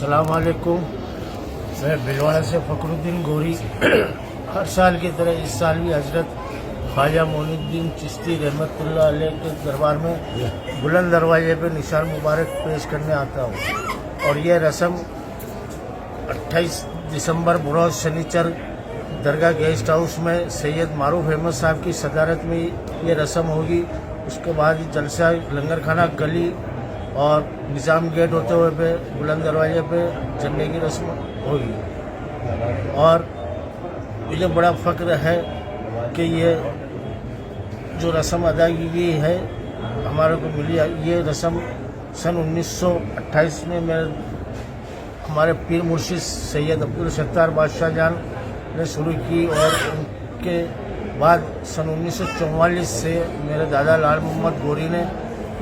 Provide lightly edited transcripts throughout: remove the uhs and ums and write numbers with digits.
अस्सलाम वालेकुम। मैं भिलवाड़ा से फखरुद्दीन गोरी। हर साल की तरह इस साल भी हजरत ख्वाजा मोइनुद्दीन चिश्ती रहमतुल्लाह अलैह के दरबार में बुलंद दरवाजे पे निशान मुबारक पेश करने आता हूँ। और यह रस्म 28 दिसंबर बरोज़ शनिचर दरगाह गेस्ट हाउस में सैयद मारूफ अहमद साहब की सदारत में ये रस्म होगी। उसके बाद जलसा लंगर खाना गली और निज़ाम गेट होते हुए पे बुलंद दरवाजे पे झंडे की रस्म होगी। और मुझे बड़ा फ़ख्र है कि ये जो रस्म अदा की गई है हमारे को मिली। ये रस्म सन 1928 में हमारे पीर मुर्शिद सैयद अब्दुल सत्तार बादशाह जान ने शुरू की और उनके बाद सन 1944 से मेरे दादा लाल मोहम्मद गोरी ने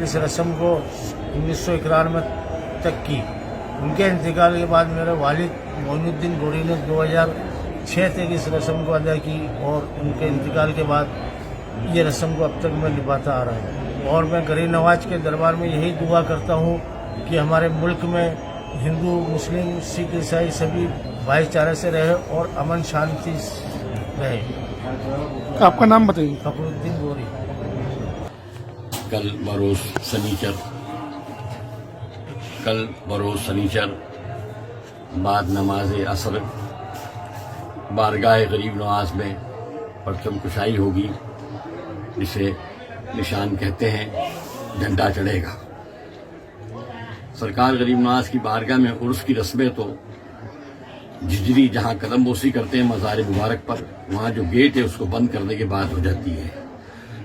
इस रस्म को 1991 तक की। उनके इंतकाल के बाद मेरे वालिद मोइनुद्दीन गोरी ने 2006 तक इस रस्म को अदा की और उनके इंतकाल के बाद ये रस्म को अब तक मैं निभाता आ रहा हूँ। और मैं गरीब नवाज के दरबार में यही दुआ करता हूँ कि हमारे मुल्क में हिंदू मुस्लिम सिख ईसाई सभी भाई चारे से रहे और अमन शांति रहे। आपका नाम बताइए। फखरुद्दीन गोरी। कल बरोज़ सनीचर बाद नमाज असर बारगाह गरीब नवाज में परचम कुशाई होगी, जिसे निशान कहते हैं, झंडा चढ़ेगा। सरकार गरीब नवाज की बारगाह में उर्स की रस्में तो जिजरी जहां कदम बोसी करते हैं मज़ार मुबारक पर, वहां जो गेट है उसको बंद करने के बाद हो जाती है।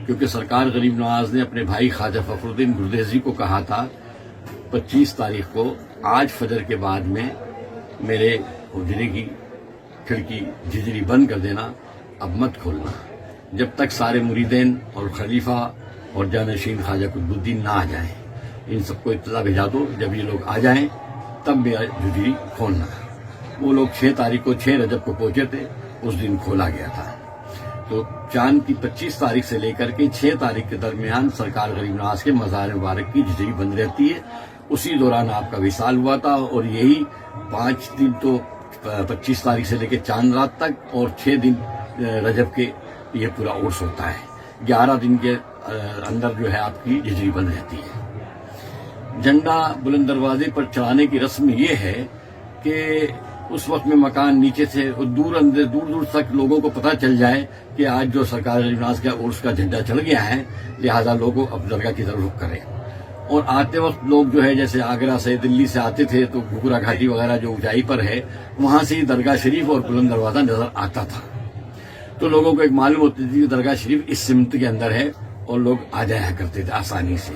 क्योंकि सरकार गरीब नवाज ने अपने भाई ख्वाजा फखरुद्दीन गुरदेजी को कहा था 25 तारीख को आज फजर के बाद में मेरे हुजरे की खिड़की जिजरी बंद कर देना, अब मत खोलना, जब तक सारे मुरीदेन और खलीफा और जानशीन ख्वाजा कुतुबुद्दीन ना आ जाएं। इन सबको इत्तला भेजा दो, जब ये लोग आ जाएं तब मेरा जिजरी खोलना। वो लोग 6 तारीख को 6 रजब को पहुंचे थे, उस दिन खोला गया था। तो चांद की 25 तारीख से लेकर के 6 तारीख के दरमियान सरकार गरीब नवाज के मज़ार मुबारक की जिजरी बंद रहती है। उसी दौरान आपका विसाल हुआ था और यही 5 दिन तो 25 तारीख से लेकर चांद रात तक और 6 दिन रजब के ये पूरा उर्स होता है। 11 दिन के अंदर जो है आपकी जिजरी बंद रहती है। झंडा बुलंद दरवाजे पर चढ़ाने की रस्म ये है कि उस वक्त में मकान नीचे से दूर दूर तक लोगों को पता चल जाए कि आज जो सरकार गरीब नवाज का उर्स का झंडा चढ़ गया है, लिहाजा लोगों अब दरगाह की तरफ रुख करें। और आते वक्त लोग जो है जैसे आगरा से दिल्ली से आते थे तो घुघरा घाटी वगैरह जो ऊंचाई पर है वहां से ही दरगाह शरीफ और बुलंद दरवाजा नजर आता था। तो लोगों को एक मालूम होती थी कि दरगाह शरीफ इस सिमत के अंदर है और लोग आ जाया करते थे आसानी से।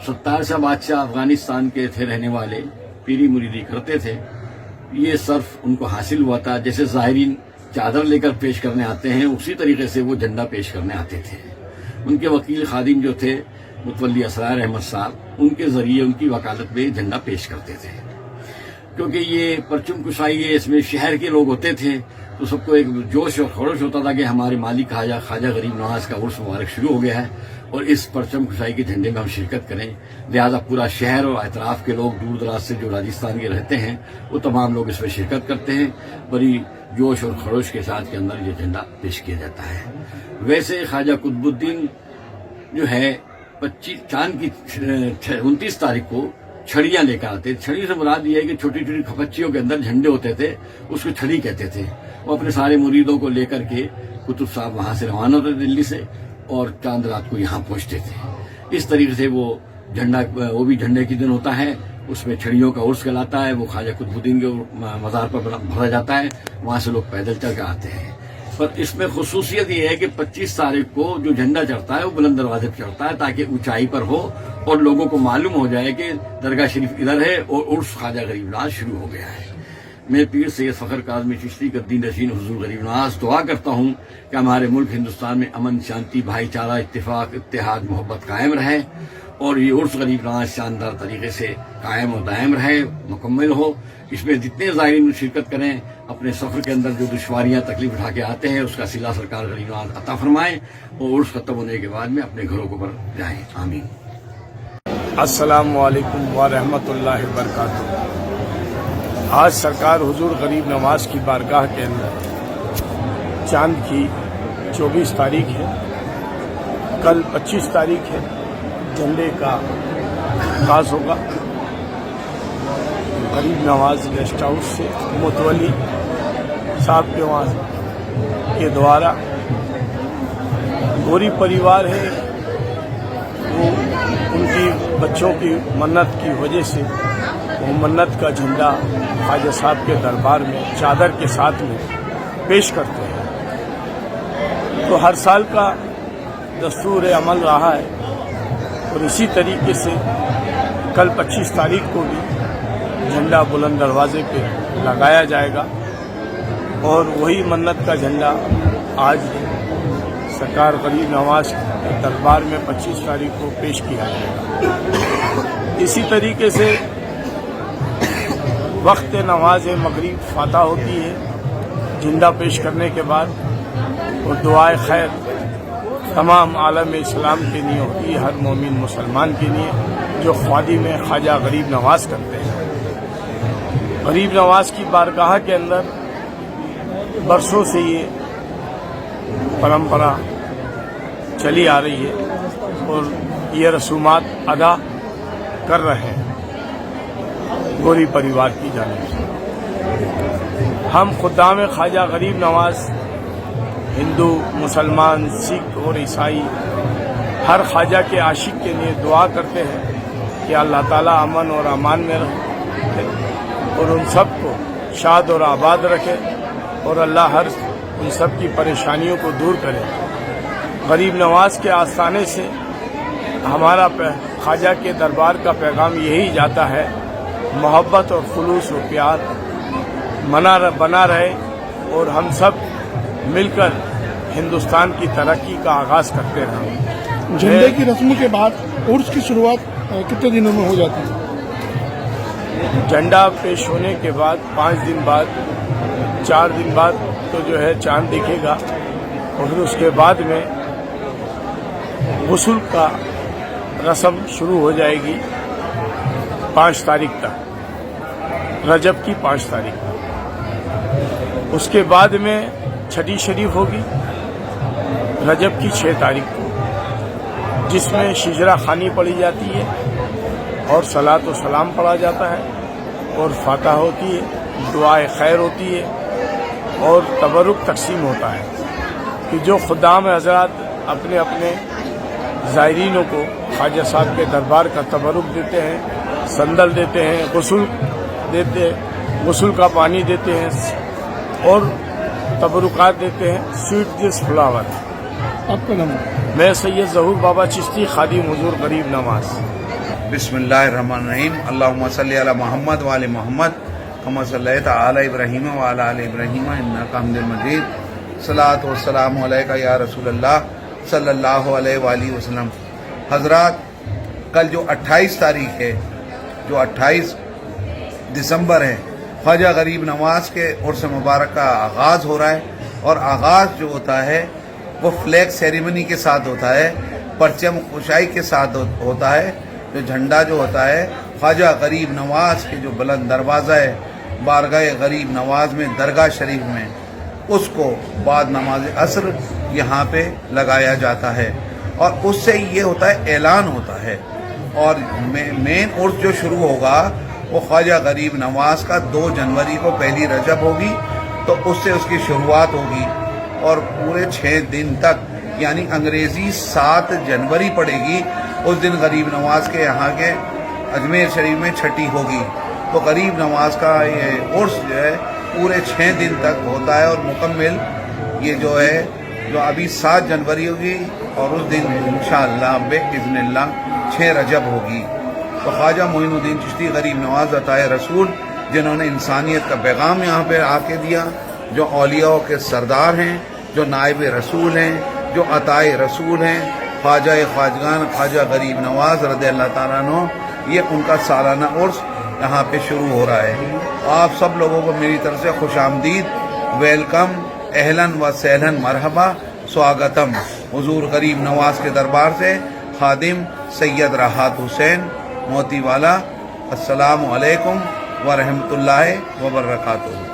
सत्तार शाह बादशाह अफगानिस्तान के थे रहने वाले, पीरी मुरीदी करते थे। ये सर्फ उनको हासिल हुआ था। जैसे ज़ाहिरीन चादर लेकर पेश करने आते हैं उसी तरीके से वो झंडा पेश करने आते थे। उनके वकील खादिम जो थे मुतवल्ली असरार अहमद साहब, उनके जरिए उनकी वकालत में झंडा पेश करते थे। क्योंकि ये परचम कुशाई है, इसमें शहर के लोग होते थे तो सबको एक जोश और खरोश होता था कि हमारे मालिक ख्वाजा गरीब नवाज का उर्स मुबारक शुरू हो गया है और इस परचम कुशाई के झंडे में हम शिरकत करें। लिहाजा पूरा शहर और अतराफ के लोग दूर दराज से जो राजस्थान के रहते हैं वो तमाम लोग इसमें शिरकत करते हैं। बड़ी जोश और खरोश के साथ के अंदर ये झंडा पेश किया जाता है। वैसे ख्वाजा कुतुबुद्दीन जो है 25 चांद की 29 तारीख को छड़ियां लेकर आते। छड़ी से मुराद ये है कि छोटी छोटी खपच्चियों के अंदर झंडे होते थे, उसको छड़ी कहते थे। वो अपने सारे मुरीदों को लेकर के कुतुब साहब वहां से रवाना होते दिल्ली से और चांद रात को यहाँ पहुंचते थे। इस तरीके से वो झंडा, वो भी झंडे के दिन होता है, उसमें छड़ियों का उर्स कहलाता है। वो ख्वाजा कुतुबुद्दीन के मज़ार पर भरा जाता है, वहां से लोग पैदल चल कर आते हैं। पर इसमें खुसूसियत ये है कि 25 तारीख को जो झंडा चढ़ता है वो बुलंद दरवाजे पर चढ़ता है ताकि ऊंचाई पर हो और लोगों को मालूम हो जाए कि दरगाह शरीफ इधर है और उर्स ख्वाजा गरीब नवाज शुरू हो गया है। मैं पीर सैयद फखर काज़मी चिश्ती कद्दीन नशीन हुजूर गरीब नवाज दुआ करता हूँ कि हमारे मुल्क हिंदुस्तान में अमन शांति भाईचारा इत्तेफाक इत्तेहाद मोहब्बत कायम रहे और ये उर्स गरीब नवाज शानदार तरीके से कायम और दायम रहे, मुकम्मल हो। इसमें जितने ज़ायरीन शिरकत करें, अपने सफ़र के अंदर जो दुश्वारियाँ तकलीफ उठा के आते हैं उसका सिला सरकार गरीब नवाज अता फरमाएं और उर्स खत्म होने के बाद में अपने घरों को पर जाएं। आमीन। السلام علیکم ورحمۃ اللہ وبرکاتہ۔ آج سرکار حضور غریب نواز کی بارگاہ کے اندر چاند کی 24 تاریخ ہے، کل 25 تاریخ ہے، جھنڈے کا آغاز ہوگا۔ غریب نواز گیسٹ ہاؤس سے متولی صاحب کے وہاں کے دوارا گوری پریوار ہے، وہ ان کی بچوں کی منت کی وجہ سے وہ منت کا جھنڈا خواجہ صاحب کے دربار میں چادر کے ساتھ میں پیش کرتے ہیں۔ تو ہر سال کا دستور عمل رہا ہے، اور اسی طریقے سے کل 25 تاریخ کو بھی جھنڈا بلند دروازے پہ لگایا جائے گا، اور وہی منت کا جھنڈا آج سرکار غریب نواز کے دربار میں 25 تاریخ کو پیش کیا جائے گا۔ اسی طریقے سے وقت نماز مغرب فاتح ہوتی ہے، جھنڈا پیش کرنے کے بعد، اور دعائے خیر تمام عالم اسلام کے لیے ہوتی ہے، ہر مومن مسلمان کے لیے جو خادم میں خواجہ غریب نواز کرتے ہیں۔ غریب نواز کی بارگاہ کے اندر برسوں سے یہ پرمپرا چلی آ رہی ہے، اور یہ رسومات ادا کر رہے ہیں گوری پریوار کی جانب سے۔ ہم خدام خواجہ غریب نواز ہندو، مسلمان، سکھ اور عیسائی ہر خواجہ کے عاشق کے لیے دعا کرتے ہیں کہ اللہ تعالیٰ امن اور امان میں رکھے، اور ان سب کو شاد اور آباد رکھے، اور اللہ ہر ان سب کی پریشانیوں کو دور کرے۔ غریب نواز کے آستانے سے ہمارا خواجہ کے دربار کا پیغام یہی جاتا ہے، محبت اور خلوص و پیار بنا رہے، اور ہم سب مل کر ہندوستان کی ترقی کا آغاز کرتے رہیں۔ جھنڈے کی رسم کے بعد عرس کی شروعات کتنے دنوں میں ہو جاتی ہے؟ جھنڈا پیش ہونے کے بعد 5 دن بعد، 4 دن بعد تو جو ہے چاند دکھے گا، اور پھر اس کے بعد میں غسل کا رسم شروع ہو جائے گی 5 تاریخ تک، رجب کی 5 تاریخ تک۔ اس کے بعد میں چھٹی شریف ہوگی رجب کی 6 تاریخ کو، جس میں شجرہ خوانی پڑھی جاتی ہے، اور صلاۃ و سلام پڑھا جاتا ہے، اور فاتحہ ہوتی ہے، دعائے خیر ہوتی ہے، اور تبرک تقسیم ہوتا ہے کہ جو خدام حضرات اپنے اپنے زائرینوں کو خواجہ صاحب کے دربار کا تبرک دیتے ہیں، سندل دیتے ہیں، غسل کا پانی دیتے ہیں، اور تبرکات دیتے ہیں، سویٹ ڈش فلاور۔ آپ کا نام؟ میں سید ظہور بابا چشتی، خادم حضور غریب نواز۔ بسم اللہ الرحمن الرحیم۔ اللہم صلی علی محمد وعلی محمد کما صلیت علی ابراہیم وعلی آل ابراہیم انک حمید مجید۔ صلاۃ و سلام علیکہ یا رسول اللہ صلی اللہ علیہ وآلہ وسلم۔ حضرات، کل جو 28 تاریخ ہے، جو 28 دسمبر ہے، خواجہ غریب نواز کے عرس مبارک کا آغاز ہو رہا ہے، اور آغاز جو ہوتا ہے وہ فلیگ سیریمنی کے ساتھ ہوتا ہے، پرچم کشائی کے ساتھ ہوتا ہے۔ جو جھنڈا جو ہوتا ہے خواجہ غریب نواز کے جو بلند دروازہ ہے بارگاہ غریب نواز میں، درگاہ شریف میں، اس کو بعد نماز عصر یہاں پہ لگایا جاتا ہے، اور اس سے یہ ہوتا ہے اعلان ہوتا ہے۔ اور مین عرس جو شروع ہوگا وہ خواجہ غریب نواز کا 2 جنوری کو پہلی رجب ہوگی، تو اس سے اس کی شروعات ہوگی، اور پورے 6 دن تک، یعنی انگریزی 7 جنوری پڑے گی، اس دن غریب نواز کے یہاں کے اجمیر شریف میں چھٹی ہوگی۔ تو غریب نواز کا یہ عرس جو ہے پورے 6 دن تک ہوتا ہے، اور مکمل یہ جو ہے جو ابھی 7 جنوری ہوگی، اور اس دن انشاءاللہ بإذن اللہ 6 رجب ہوگی۔ تو خواجہ معین الدین چشتی غریب نواز عطائے رسول، جنہوں نے انسانیت کا پیغام یہاں پہ آ کے دیا، جو اولیاء کے سردار ہیں، جو نائب رسول ہیں، جو عطائے رسول ہیں، خواجہ خواجگان خواجہ غریب نواز رضی اللہ تعالیٰ عنہ، یہ ان کا سالانہ عرس یہاں پہ شروع ہو رہا ہے۔ آپ سب لوگوں کو میری طرف سے خوش آمدید، ویلکم، اہلاً و سہلاً، مرحبا، سواگتم۔ حضور غریب نواز کے دربار سے خادم سید راحت حسین، موتی والا۔ السلام علیکم ورحمۃ اللہ وبرکاتہ۔